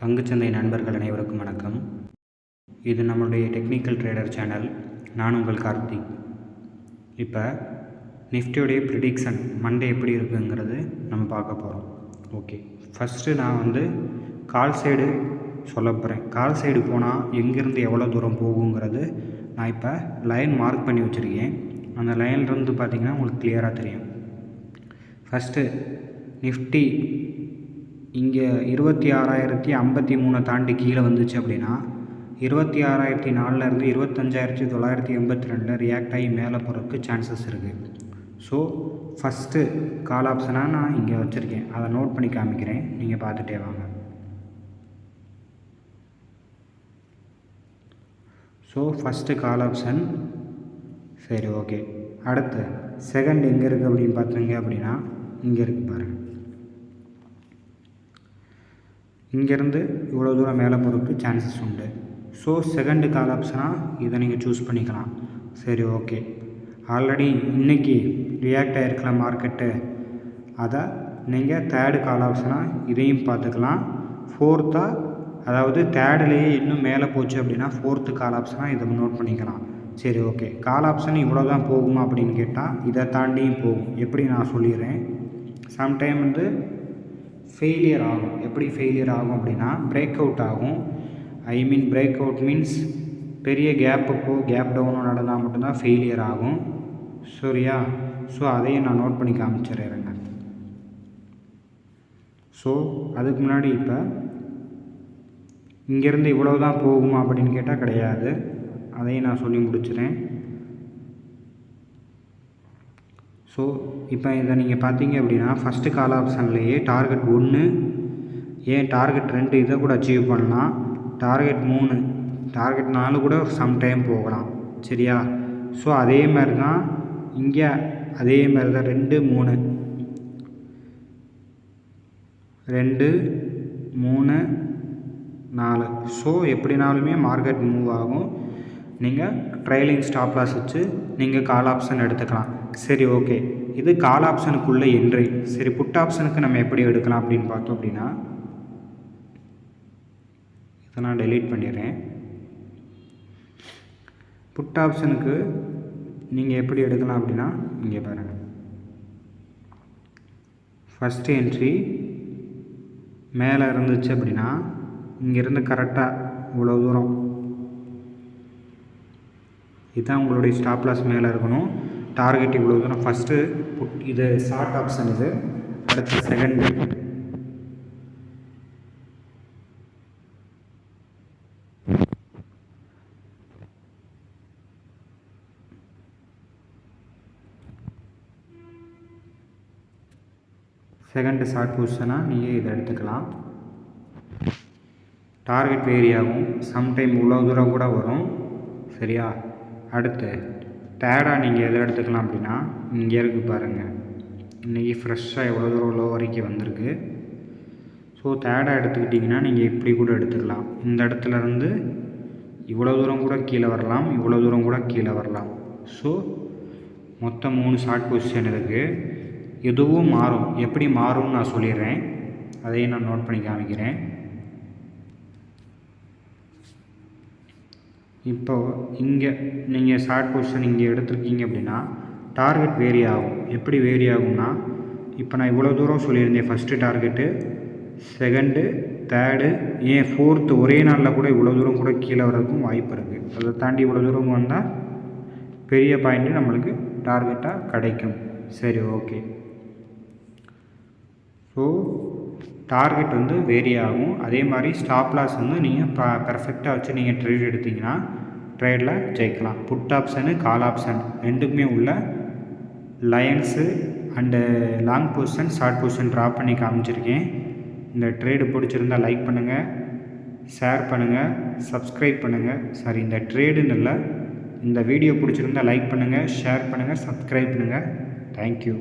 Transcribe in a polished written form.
பங்குச்சந்தை நண்பர்கள் அனைவருக்கும் வணக்கம். இது நம்மளுடைய டெக்னிக்கல் ட்ரேடர் சேனல். நான் உங்கள் கார்த்திக். இப்போ நிஃப்டியோடைய ப்ரிடிக்ஷன் மண்டே எப்படி இருக்குங்கிறது நம்ம பார்க்க போகிறோம். ஓகே, ஃபஸ்ட்டு நான் கால் சைடு சொல்ல போகிறேன். கால் சைடு போனால் எங்கேருந்து எவ்வளோ தூரம் போகுங்கிறது நான் இப்போ லைன் மார்க் பண்ணி வச்சுருக்கேன். அந்த லைன்லேருந்து பார்த்திங்கன்னா உங்களுக்கு கிளியராக தெரியும். ஃபஸ்ட்டு நிஃப்டி இங்கே 26,053 தாண்டி கீழே வந்துச்சு அப்படின்னா 26,004 25,982 ரியாக்ட் ஆகி மேலே போகிறதுக்கு சான்சஸ் இருக்குது. ஸோ ஃபஸ்ட்டு கால் ஆப்ஷனாக நான் இங்கே வச்சுருக்கேன். அதை நோட் பண்ணி காமிக்கிறேன், நீங்கள் பார்த்துட்டே வாங்க. So first call option. சரி, ஓகே. அடுத்து செகண்ட் எங்கே இருக்குது அப்படின்னு பார்த்துங்க அப்படின்னா இங்கே இருக்குது பாருங்கள். இங்கேருந்து இவ்வளோ தூரம் மேலே போகிறதுக்கு சான்சஸ் உண்டு. ஸோ செகண்டு கால் ஆப்ஷனாக இதை நீங்கள் சூஸ் பண்ணிக்கலாம். சரி, ஓகே. ஆல்ரெடி இன்றைக்கி ரியாக்ட் ஆகிருக்கலாம் மார்க்கெட்டு, அதை நீங்கள் தேர்டு கால் ஆப்ஷனாக இதையும் பார்த்துக்கலாம். ஃபோர்த்தாக, அதாவது தேர்டுலேயே இன்னும் மேலே போச்சு அப்படின்னா ஃபோர்த்து கால் ஆப்ஷனாக இதை நோட் பண்ணிக்கலாம். சரி, ஓகே. கால் ஆப்ஷன் இவ்வளோ தான் போகுமா அப்படின்னு கேட்டால் இதை தாண்டியும் போகும். எப்படி நான் சொல்லிடுறேன். சம்டைம் ஃபெயிலியர் ஆகும். எப்படி ஃபெயிலியர் ஆகும் அப்படின்னா பிரேக் அவுட் ஆகும். பிரேக் அவுட் மீன்ஸ் பெரிய கேப்புக்கோ கேப் டவுனோ நடந்தால் மட்டும்தான் ஃபெயிலியர் ஆகும். சரியா? ஸோ அதையும் நான் நோட் பண்ணி காமிச்சிடுறேங்க. ஸோ அதுக்கு முன்னாடி இப்போ இங்கேருந்து இவ்வளோ தான் போகுமா அப்படின்னு கேட்டால் கிடையாது. அதையும் நான் சொல்லி முடிச்சிடுறேன். ஸோ இப்போ இதை நீங்கள் பார்த்தீங்க அப்படின்னா ஃபஸ்ட்டு கால் ஆப்ஷன்லேயே டார்கெட் 1, ஏன் டார்கெட் 2 இதை கூட அச்சீவ் பண்ணலாம். டார்கெட் 3, டார்கெட் 4 கூட சம்டைம் போகலாம். சரியா? ஸோ அதே மாதிரி தான் இங்கே, அதே மாதிரி தான் 2, 3, 4. ஸோ எப்படினாலுமே மார்க்கெட் மூவ் ஆகும். நீங்கள் ட்ரைலிங் ஸ்டாப் லாஸ் வச்சு நீங்கள் கால் ஆப்ஷன் எடுத்துக்கலாம். சரி, ஓகே. இது கால் ஆப்ஷனுக்குள்ளே என்ட்ரி. சரி, புட் ஆப்ஷனுக்கு நம்ம எப்படி எடுக்கலாம் அப்படின்னு பார்த்தோம் அப்படின்னா இதை நான் டெலீட் பண்ணிடுறேன். புட் ஆப்ஷனுக்கு நீங்கள் எப்படி எடுக்கலாம் அப்படின்னா இங்கே பாருங்கள். ஃபஸ்ட்டு என்ட்ரி மேலே இருந்துச்சு அப்படின்னா இங்கேருந்து கரெக்டாக இவ்வளோ தூரம், இதுதான் உங்களுடைய ஸ்டாப் லாஸ் மேலே இருக்கணும். டார்கெட் இவ்வளோ தூரம். ஃபஸ்ட்டு புட், இது ஷார்ட் ஆப்ஷன். இது அடுத்து செகண்டு. செகண்டு ஷார்ட் பொசிஷனாக நீங்கள் இதை எடுத்துக்கலாம். டார்கெட் வேரி ஆகும். சம்டைம் இவ்வளோ தூரம் கூட வரும். சரியா? அடுத்து தேர்டாக நீங்கள் எதை எடுத்துக்கலாம் அப்படின்னா இங்கே இருக்குது பாருங்கள். இன்றைக்கி ஃப்ரெஷ்ஷாக எவ்வளோ தூரம் லோ வரைக்கும் வந்திருக்கு. ஸோ தேர்டாக எடுத்துக்கிட்டிங்கன்னா நீங்கள் இப்படி கூட எடுத்துக்கலாம். இந்த இடத்துலேருந்து இவ்வளோ தூரம் கூட கீழே வரலாம், இவ்வளோ தூரம் கூட கீழே வரலாம். ஸோ மொத்தம் 3 ஷார்ட் பொசிஷன் இருக்குது. எதுவும் மாறும். எப்படி மாறும்னு நான் சொல்லிடுறேன். அதையும் நான் நோட் பண்ணி காமிக்கிறேன். இப்போ இங்கே நீங்கள் ஷார்ட் பொசிஷன் இங்கே எடுத்துருக்கீங்க அப்படின்னா டார்கெட் வேரி ஆகும். எப்படி வேரி ஆகும்னா, இப்போ நான் இவ்வளோ தூரம் சொல்லியிருந்தேன். ஃபஸ்ட்டு டார்கெட்டு, செகண்டு, தேர்டு, ஏன் ஃபோர்த்து ஒரே நாளில் கூட இவ்வளோ தூரம் கூட கீழே வர்றதுக்கும் வாய்ப்பு இருக்குது. அதை தாண்டி இவ்வளோ தூரம் வந்தால் பெரிய பாயிண்ட்டு நம்மளுக்கு டார்கெட்டாக கிடைக்கும். சரி, ஓகே. ஸோ டார்கெட் வேரி ஆகும். அதே மாதிரி ஸ்டாப் லாஸ் நீங்கள் பெர்ஃபெக்டாக வச்சு நீங்கள் ட்ரேட் எடுத்திங்கன்னா ட்ரேடில் ஜெயிக்கலாம். புட் ஆப்ஷனு கால் ஆப்ஷன் ரெண்டுக்குமே உள்ள lines and long position short position draw பண்ணி காமிச்சிருக்கேன். இந்த ட்ரேடு பிடிச்சிருந்தால் லைக் பண்ணுங்கள், ஷேர் பண்ணுங்கள், சப்ஸ்கிரைப் பண்ணுங்கள். சாரி, இந்த ட்ரேடுன்னு இல்லை, இந்த வீடியோ பிடிச்சிருந்தால் லைக் பண்ணுங்கள், ஷேர் பண்ணுங்கள், சப்ஸ்கிரைப் பண்ணுங்கள். தேங்க்யூ.